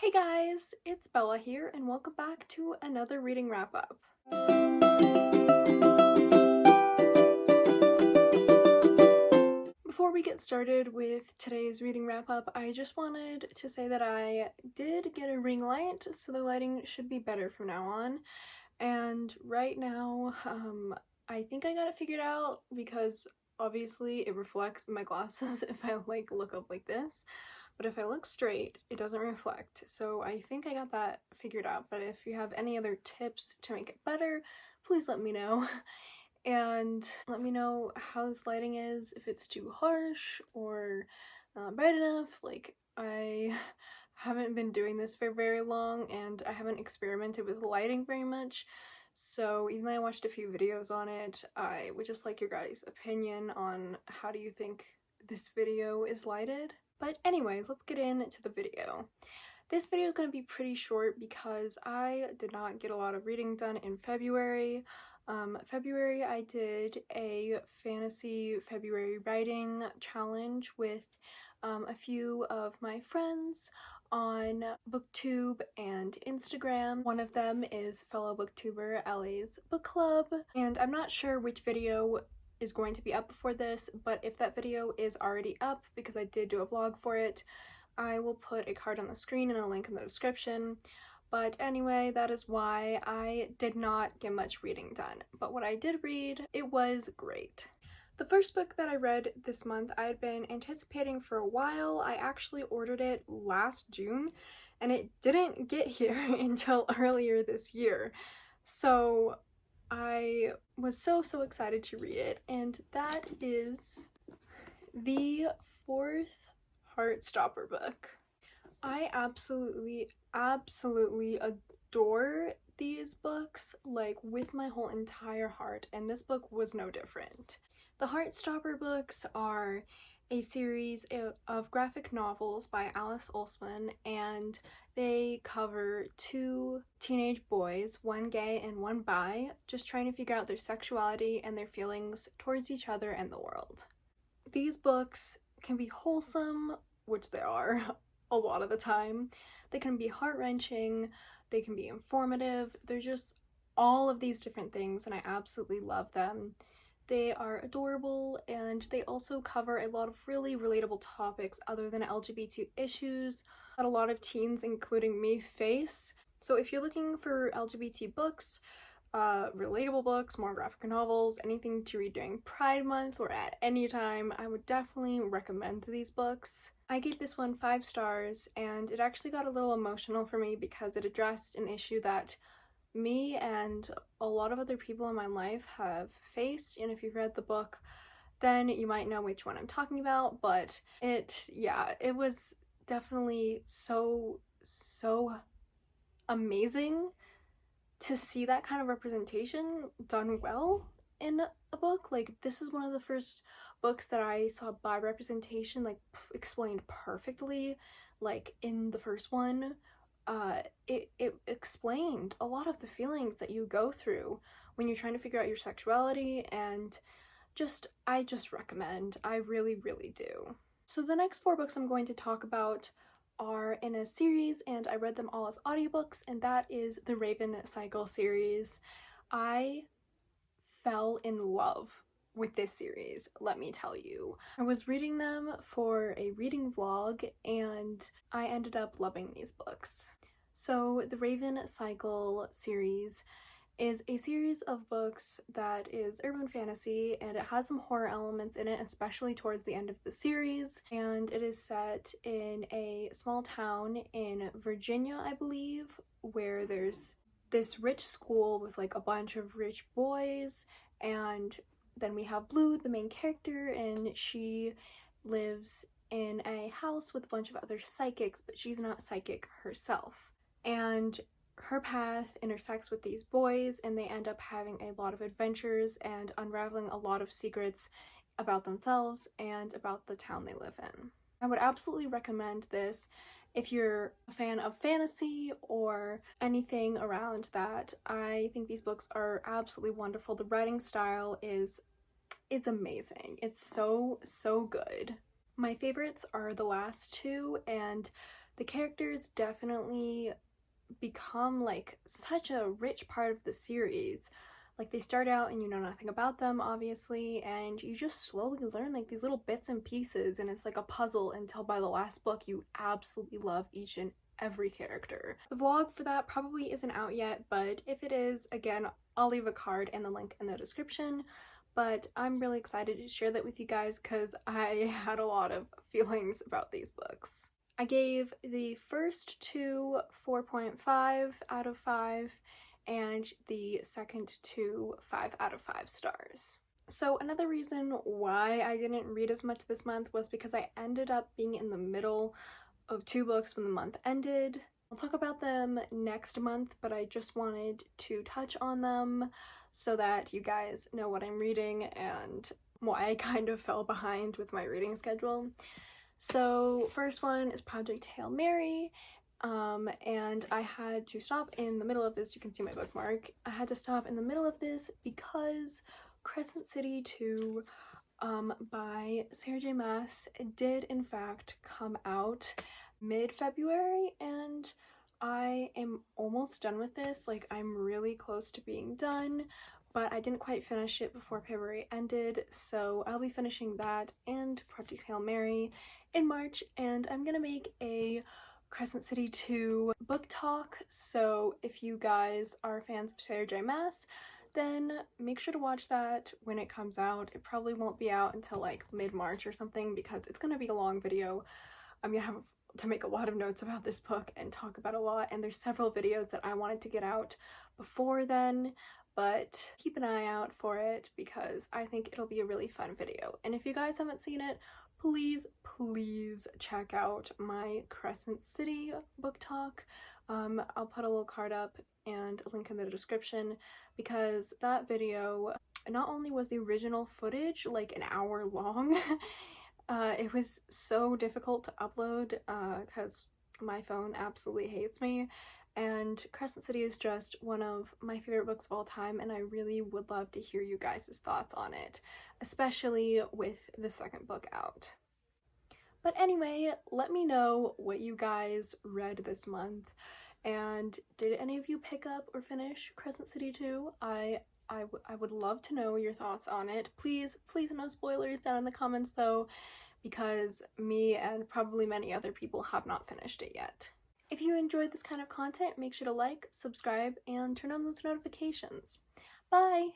Hey guys, it's Bella here and welcome back to another reading wrap up. Before we get started with today's reading wrap up, I just wanted to say that I did get a ring light, so the lighting should be better from now on. And right now, I think I got it figured out because obviously it reflects my glasses if I look up like this. But if I look straight, it doesn't reflect. So I think I got that figured out. But if you have any other tips to make it better, please let me know. And let me know how this lighting is, if it's too harsh or not bright enough. I haven't been doing this for very long and I haven't experimented with lighting very much. So even though I watched a few videos on it, I would just like your guys' opinion on how do you think this video is lighted. But anyways, let's get into the video. This video is going to be pretty short because I did not get a lot of reading done in February. February I did a fantasy February writing challenge with a few of my friends on booktube and Instagram. One of them is fellow booktuber Ellie's book club, and I'm not sure which video is going to be up before this, but if that video is already up, because I did do a vlog for it, I will put a card on the screen and a link in the description. But anyway, that is why I did not get much reading done. But what I did read, it was great. The first book that I read this month, I had been anticipating for a while. I actually ordered it last June, and it didn't get here until earlier this year. So I was so excited to read it, and that is the fourth Heartstopper book. I absolutely adore these books, with my whole entire heart, and this book was no different. The Heartstopper books are a series of graphic novels by Alice Oseman, and they cover two teenage boys, one gay and one bi, just trying to figure out their sexuality and their feelings towards each other and the world. These books can be wholesome, which they are a lot of the time. They can be heart-wrenching, they can be informative, they're just all of these different things, and I absolutely love them. They are adorable, and they also cover a lot of really relatable topics other than LGBT issues that a lot of teens, including me, face. So if you're looking for LGBT books, relatable books, more graphic novels, anything to read during Pride Month or at any time, I would definitely recommend these books. I gave this one 5 stars, and it actually got a little emotional for me because it addressed an issue that me and a lot of other people in my life have faced, and if you've read the book then you might know which one I'm talking about. But it was definitely so amazing to see that kind of representation done well in a book. This is one of the first books that I saw bi representation explained perfectly. In the first one, it explained a lot of the feelings that you go through when you're trying to figure out your sexuality, and I just recommend. I really do. So the next 4 books I'm going to talk about are in a series, and I read them all as audiobooks, and that is the Raven Cycle series. I fell in love with this series, let me tell you. I was reading them for a reading vlog, and I ended up loving these books. So the Raven Cycle series is a series of books that is urban fantasy, and it has some horror elements in it, especially towards the end of the series, and it is set in a small town in Virginia, I believe, where there's this rich school with a bunch of rich boys, and then we have Blue, the main character, and she lives in a house with a bunch of other psychics, but she's not psychic herself. And her path intersects with these boys, and they end up having a lot of adventures and unraveling a lot of secrets about themselves and about the town they live in. I would absolutely recommend this if you're a fan of fantasy or anything around that. I think these books are absolutely wonderful. The writing style it's amazing. It's so good. My favorites are the last 2, and The characters definitely become like such a rich part of the series. Like they start out and you know nothing about them, obviously, and you just slowly learn like these little bits and pieces, and it's like a puzzle until by the last book you absolutely love each and every character. The vlog for that probably isn't out yet, but if it is, again, I'll leave a card and the link in the description. But I'm really excited to share that with you guys because I had a lot of feelings about these books. I gave the first two 4.5 out of 5 and the second two 5 out of 5 stars. So another reason why I didn't read as much this month was because I ended up being in the middle of 2 books when the month ended. I'll talk about them next month, but I just wanted to touch on them so that you guys know what I'm reading and why I kind of fell behind with my reading schedule. So first one is Project Hail Mary, and I had to stop in the middle of this. You can see my bookmark. I had to stop in the middle of this because Crescent City 2 by Sarah J. Maas did in fact come out mid-February, and I am almost done with this. Like, I'm really close to being done, but I didn't quite finish it before February ended, so I'll be finishing that and Project Hail Mary in March, and I'm gonna make a Crescent City 2 book talk, so if you guys are fans of Sarah J. Maas, then make sure to watch that when it comes out. It probably won't be out until like mid-March or something because it's gonna be a long video. I'm gonna have to make a lot of notes about this book and talk about a lot, and there's several videos that I wanted to get out before then, but keep an eye out for it because I think it'll be a really fun video. And if you guys haven't seen it, please check out my Crescent City book talk. I'll put a little card up and a link in the description because that video, not only was the original footage like an hour long, it was so difficult to upload because my phone absolutely hates me, and Crescent City is just one of my favorite books of all time, and I really would love to hear you guys' thoughts on it, especially with the second book out. But anyway, let me know what you guys read this month, and did any of you pick up or finish Crescent City 2? I would love to know your thoughts on it. Please no spoilers down in the comments though, because me and probably many other people have not finished it yet. If you enjoyed this kind of content, make sure to like, subscribe, and turn on those notifications. Bye!